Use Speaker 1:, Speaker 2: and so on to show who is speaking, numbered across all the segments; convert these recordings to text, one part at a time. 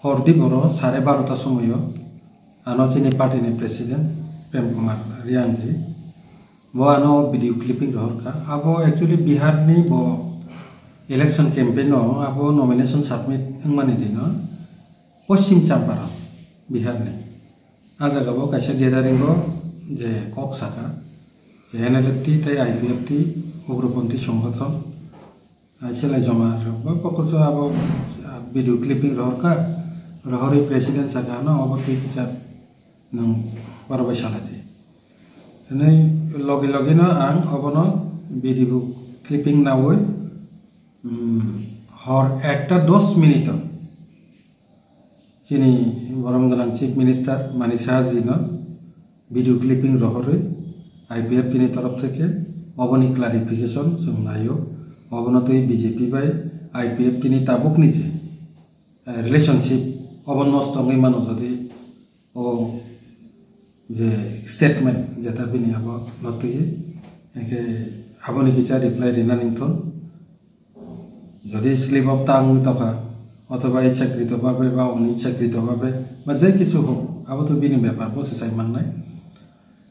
Speaker 1: हरदी बरो 12:30 समय आनो चिनी पार्टी ने प्रेसिडेंट प्रेम कुमार रियांजी वो आनो वीडियो क्लिपिंग रहरका आबो एक्चुअली बिहार नि बो इलेक्शन कैंपेन आबो नॉमिनेशन सबमिट माने दिनो पश्चिम चंपारण बिहार ने आजागाबो कासे गेदारिंगो जे कक साका जे एनएलएफटी ताई आईपीएफटी उग्रपंथी संगठन सेलाई जमा पकड़ो अब वीडियो क्लिपिंग रहरका रहरी प्रेसिडेंट साका न अब तुई किसा नों बारबाय सालाति नै लगे लगे न आं अब न वीडियो क्लिपिंग नावै हर 1:10 मिनिट चिनी बरम गोनां चीफ मिनिस्टार मानिक साहा जी न वीडियो क्लिपिंग रहरै आईपीएफटी नि तरफ थेके अबनि क्लारिफिकेशन जों नायो अबनतई बीजेपी बाय आईपीएफटी नि ताबुक निजे रिलेशनशिप अबन नस्तंगै मानो जदि ओ जे स्टेटमेंट जेता बिनि अब नतई एके आबनि किसा रिप्लाई रिना निथन जदि स्लिप अफ टांग तका अथवा इच्छाकृतभावे बा अनिच्छाकृतभावे बा जे किछु हो अब तो बिनि ब्यापार प्रसेसै माननाय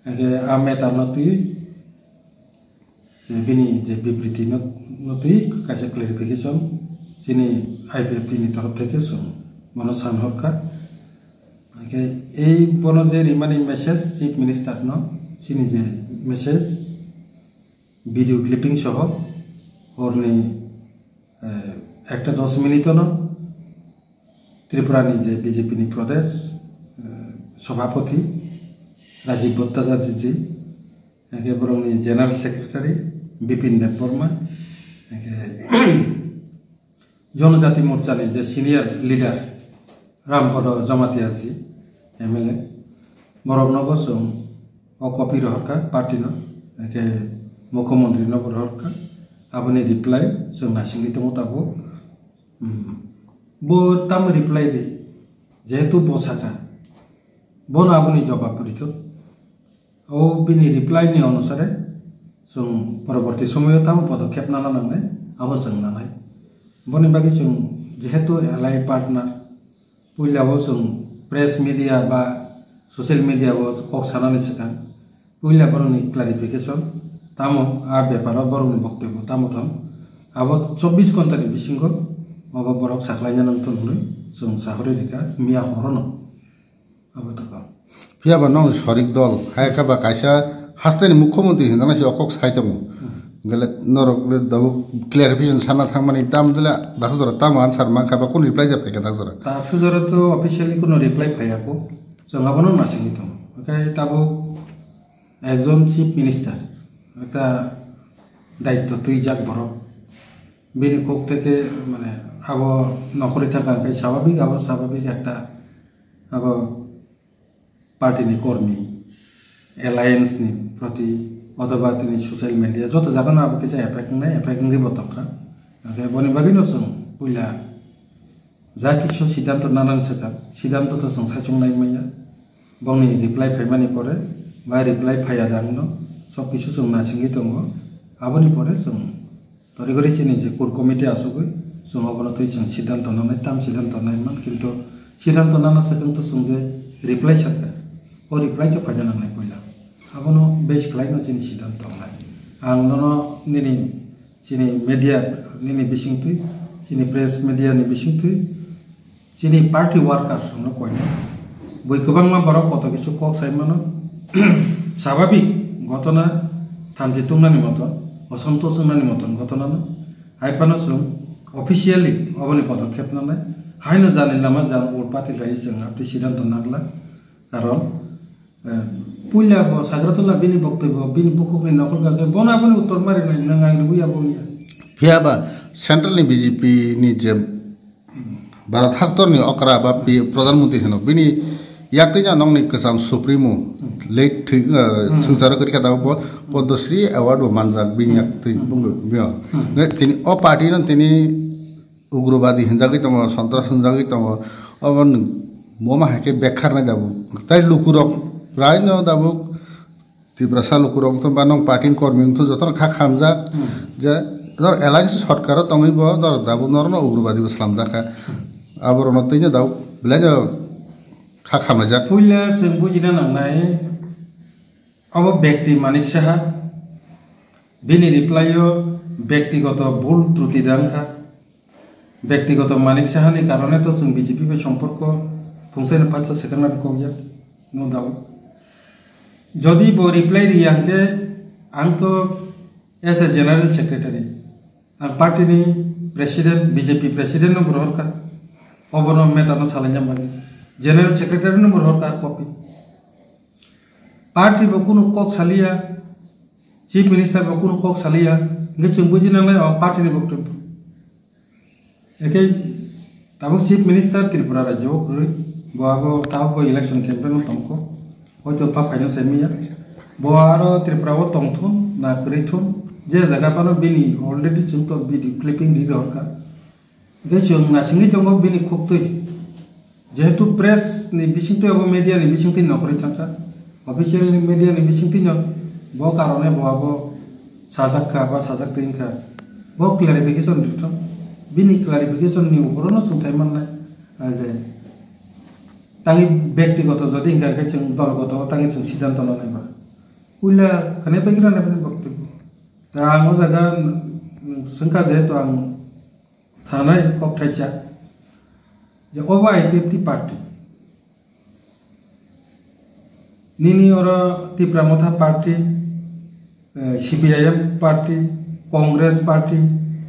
Speaker 1: एके आमे तारनतई बिनी जे विबृति नतई कासे क्लेरिफिकेशन चिनी आईपीएफटी नि तरफ थेके सम मन सानहरका ओके ए बनो जे रिमाइंडिंग मेसेज चीफ मिनिस्टार न चिनी जे मेसेज वीडियो क्लिपिंग सह हरनि 1:10 मिनिट न त्रिपुरा नि जे बीजेपी नि प्रदेश सभापति राजीव भट्टाचार्य जी एके बरंनि जनरल सेक्रेटारि बिपिन देबबर्मा जनजाति मोर्चा ने जे सीनियर लीडर रामपद जमातिया जी एमएलए बरगनगो जों अकपि रहरका पार्टी न एके मुख्यमंत्री न रहरका आबनि रिप्लाई जों नासिंगि दङ ताबो बो ताम रिप्लाई रे जेहेतु बसाका बन आबनि जवाब परितो ओ बिनि रिप्लाई नि अनुसारे जों परवर्ती समय ताम पदक्षेप नाना नांनाय आबो जों नानाय बनि बागै जों जेहेतु एलाइ पार्टनार पुइलाबो जों प्रेस मीडिया बा सोशल मीडिया बो कक सानानै सकान पुइला बरनि क्लारिफिकेशन तामो आ व्यापार बरनि बक्तव्य तामो थाम आबो 24 घंटानि बिसिंगो माबा बरक साखलायना नंतन हुनै जों साहरि रिका मिया हरनो आबो तका
Speaker 2: फियाबा नौ सरिक दल हायकाबा कायसा हास्तानि मुख्यमंत्री हिंदाना से अकक साइतमु गले नरक दाबो क्लियरिफिकेशन साना थांमानि दाम दिला दाखजरा ताम आन्सार मांखाबा कोन रिप्लाई जाफै का दाखजरा
Speaker 1: दाखजरा तो ऑफिशियली कोनो रिप्लाई फैयाको जों आबनो नासिंगि दं ओमफ्राय ताबो एकजन चीफ मिनिस्टार একটা দায়িত্ব তুই যাক বড় বিনি কোক থেকে মানে আব নকরি থাকা স্বাভাবিক একটা আব পার্টিনি কর্মী এলায়েন্স নি প্রতি অথবা তিনি সোশ্যাল মিডিয়া যত জায়গা আব কিছু এফেক্টিং বতকা বনি বাগিনো जों পুইলা যা কিছু সিদ্ধান্ত নানান সেটা সিদ্ধান্ত তো जों সাইচংনাই মাইয়া বংনি রিপ্লাই ফাইমানি পরে বা রিপ্লাই ফাইয়া জানো सब किछु जों नासिंगि दङ आबनि परे जों तरिगरि चिनि जे कोर कमिटि आसुगै जों अबनतै जों सिद्धांत नानाय ताम सिद्धांत नायमान किन्तु सिद्धांत नाना सकन तो जों जे रिप्लाई सरका ओ रिप्लाई तो फायदा नांनाय पयला आबनो बेस खालायनो चिनि सिद्धांत नाय आं ननो निनि चिनि मीडिया निनि बिसिंथुइ चिनि प्रेस मीडिया नि बिसिंथुइ चिनि पार्टी वर्कर्स नो कयनो बय गोबांमा बरक कत किछु कक साइमानो स्वाभाविक घटना थामजितुंगनानि मतन असंतोषनानि मतन घटना आइपानो जों अफिशियली अबनि पदक्षेप नालाय हायनो जाने लामा जान ओर पार्टी राय जों आपनि सिद्धांत नागला कारण पुइला ब साग्रातला बिनि बक्तव्य बिनि बुखुनि नखर गाजे बना पनि उत्तर मारिनाय नों आंनि बुया बुया
Speaker 2: फियाबा सेंट्रल नि बीजेपी नि जे भारत हाक्तरनि अकरा बा प्रधानमंत्री हनो बिनि याक्तिजा नंनि कसाम सुप्रीमो लेट संसार करि का दाबो पद्मश्री अवार्ड मानजाक बिनि याक्ति बुंगो बिया तिनि अ पार्टी न तिनि उग्रवादी हिंजागै तम सन्त्रास हिंजागै तम अबन मोमा हेके बेखार ना दाबो ताइ लुकुरक प्राय न दाबो त्रिपुरा सा लुकुरक त बानं पार्टी कर्मी त जतन खा खामजा जे दर एलायन्स सरकार तंगैबो दर दाबो नरन उग्रवादी इस्लाम जाका आबरन तैने दाउ belanja khakhamna jak
Speaker 1: puila जों बुजिना नांनाय अब व्यक्ति मानिक साहा बिनि रिप्लाइयो व्यक्तिगत भूल त्रुटि दांखा व्यक्तिगत मानिक साहानि कारणे तो जों बीजेपी बे सम्पर्क फंसेन पाछा सेकंड कोया नो डाउट जदि बो रिप्लाई रियांके आं तो एज ए जनरल सेक्रेटारि आं पार्टीनि प्रेसिडेंट बीजेपी प्रेसिडेंट नो बरहरका अबनो मेटानो सालायना बागे जनरल सेक्रेटारि नो बरहरका कपि पार्टी बो कुनु कक सालिया चीफ मिनिस्टर बो कुनु कक सालिया गे जों बुजिनांलाय पार्टीनि बक्तव्य एके ताबो चीफ मिनिस्टर त्रिपुरा राज्य करै बाबो ताबो इलेक्शन कैंपेन तंको हयतो पाफायनो सेमिया बोआरो त्रिपुराओ तंथुन ना करिथुन जे जगह पानो बिनि अलरेडी जों तो भिडियो क्लिपिंग रि रहरका गे जों नासिंगि दंगो बिनि खुबतै जेहेतु प्रेस नि बिसिंतै अब मीडिया नि बिसिंतै नकरै थांका ऑफिशियल मीडिया नि बिसिंतै न बो कारणे बोआबो साजाखा बा साजाखतैनखा बो क्लैरिफिकेशन दिथम बिनि क्लैरिफिकेशन नि उपरनो संसाय माननाय जे तांनि व्यक्तिगत जदि इंगाके जों दलगत तांनि जों सिद्धांत लानायबा उइला खने बेगिरा ने बक्तव्य दा आं जागा संका जेहेतु आं सानाय कक्टाइसा जे ओबा आईपीएफटी पार्टी निनी और Tipramotha party CPIM party Congress party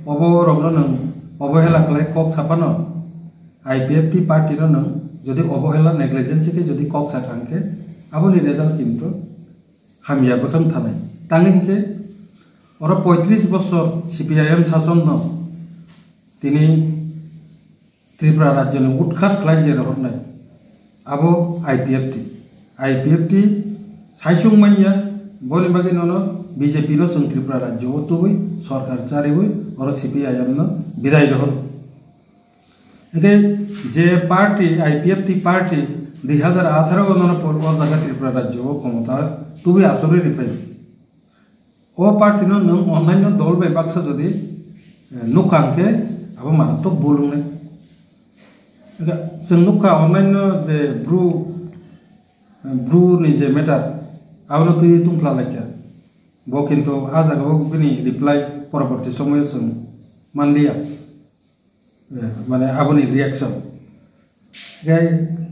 Speaker 1: अब रगनो नों अवहेला खालाय कक सापानो आईपीएफटी पार्टी नो नों जदि अवहेला नेग्लिजेंसी के जदि कक साखांके आबोनि रिजल्ट किन्तु हामिया बखम थानाय तांगिनके और 35 बছর सीपीआईएम शासन न तिनी त्रिपुरा राज्य ने उठखात खालाय जे रहरनाय आबो आईपीएफटी साइसुं मानिया बोले बागे ननो बीजेपी नो जों त्रिपुरा राज्य तुबै सरकार चारिबै और सीपीआईएम न विदाय रहर एके जे पार्टी आईपीएफटी पार्टी 2018 ननो पूर्व जगह त्रिपुरा राज्य क्षमता तुबै आसरे रिफाइ ओ पार्टी नो नों अनलाइन दल बे बाक्सा जदि नुखांके अब मारात्मक बोलुंनाय जों नुखा अनलाइन जे ब्रू नि जे मेटार आवनो तुई तुंफ्ला लायका बो किन्तु आ जागाव बिनि रिप्लाई परवर्ती समय जों मानलिया माने आबोनि रिएक्शन गाय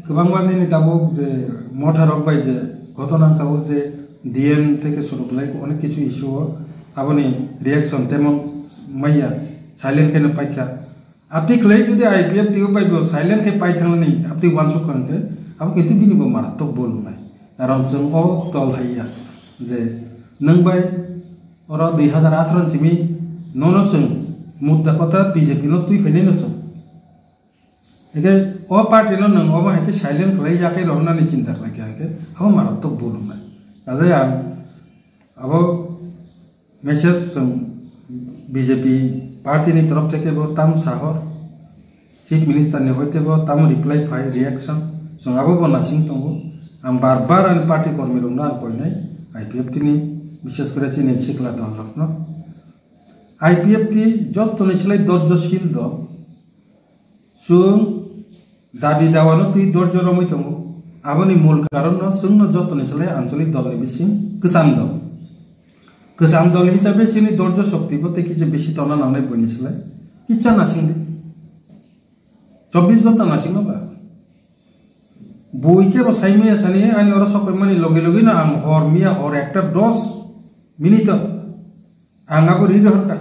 Speaker 1: गोबां माननि दाबो जे मथारक बाय जे घटनाखौ जे डीएन থেকে শুরু করে অনেক কিছু ইস্যু আবনি রিঅ্যাকশন তেমন মাইয়া সাইলেন্ট কেন পাইখা আপনি ক্লাই যদি আইপিএফ টিও পাইবো সাইলেন্ট কে পাই থাংনি আপনি ওয়ানসু কানকে আব কিন্তু বিনিবো মারাত্মক বল নাই কারণ जों অ তল হাইয়া যে নং বাই और 2018 सिमी ननो जों मुद्दा कथा बीजेपी नो तुई फैनाय नसो एके ओ पार्टी नो नों अबा हाइते साइलेंट खालाय जाके रहनानै चिन्ता खालायके अब मारात्मक बल নাই आजै आं अब मेसेज जों बीजेपी पार्टी नि तरफ থেকে बो ताम साहर चीफ मिनिस्टर ने होइतेबो ताम रिप्लाई फाइ रिएक्शन जों आबो बनासिं दंगो आं बार आं पार्टी कर्मी रंना आं कयनाय आईपीएफटी नि विशेष करे चिनि सिखला दल रखनो आईपीएफटी जतने सिलाय दर्जशील दल जों दाबि दावानो तुई दर्ज रमै दंगो आबोनि मूल कारण जोंनो जतने सिलाय आंचलिक दलनि बिसिं गोजाम दल हिसाबै जोंनि दर्ज शक्ति बते कि जे बेसि तना नांनाय बनि सिलाय किच्चा नासिंदे 24 घंटा नासिंगबा बयके बसाइमे सानि आनि और सबै मानि लगे लगे ना आं हर मिया हर एकटा 10 मिनिट आंगाबो रि रहरका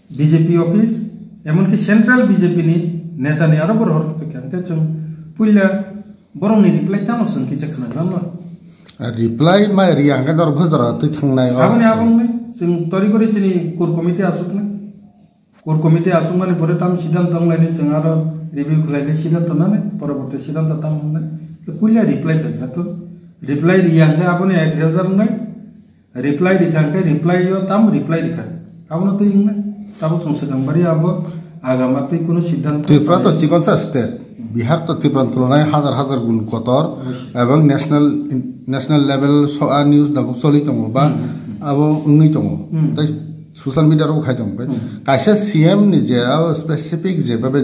Speaker 1: बीजेपी ऑफिस एमनकि सेंट्रल बीजेपी नि नेतानि आरो बरहर पेखानके जों पुइला बरंनि रिप्लाई तामसन कि जखना गामला
Speaker 2: रिप्लाई मा रियांगा दर भजरा तै थांनाय
Speaker 1: आबनि जों तरि करे चिनि कोर कमिटि आसुकना कोर कमिटि आसुक माने बरे ताम सिद्धांत तंलायनि जों आरो रिव्यू खलायले सिद्धांत नाने परवर्ती सिद्धांत ताम हमनाय पुइला रिप्लाई गया तो रिप्लाई रियांगा आबनि 1000 नै रिप्लाई रिखांके रिप्लाई यो ताम रिप्लाई रिखा आबनो तो इंगना ताबो संसदंबारि आबो आगामाते कोनो सिद्धांत
Speaker 2: त्रिपुरा तो चिकनसा स्टेट बिहार तो त्रिपुरा तुलनाय हजार गुण कतर एवं नेशनल लेवल न्यूज दाबो सलि दङ बा आबो उंगै दङ ताइ सोशल मीडिया रो खाय दङ कायसे सीएम नि जे स्पेसिफिक जे बाबे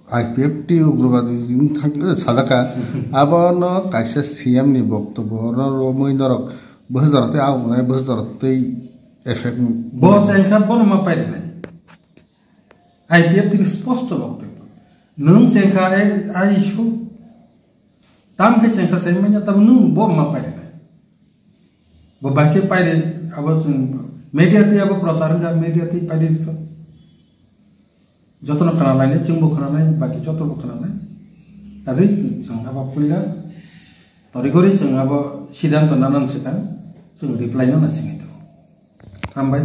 Speaker 2: IPF ti ugrobadi thang sadaka abono kaisa CM ni boktobo ro moinorok bohjorate aunai bohjorate effect
Speaker 1: bo sengkha bono ma paide nai IPF ti sposto boktobo nung sengkha ai issue tam ke sengkha semenya tam nung bo ma paide nai bo baike paide abo media ti abo prasaran ga media ti paide to jotono khana laine chingbo khana nai baki joto bo khana nai tajai jang abo pulla torigori jang abo siddhanto nanan sekan jang reply na singi to hambai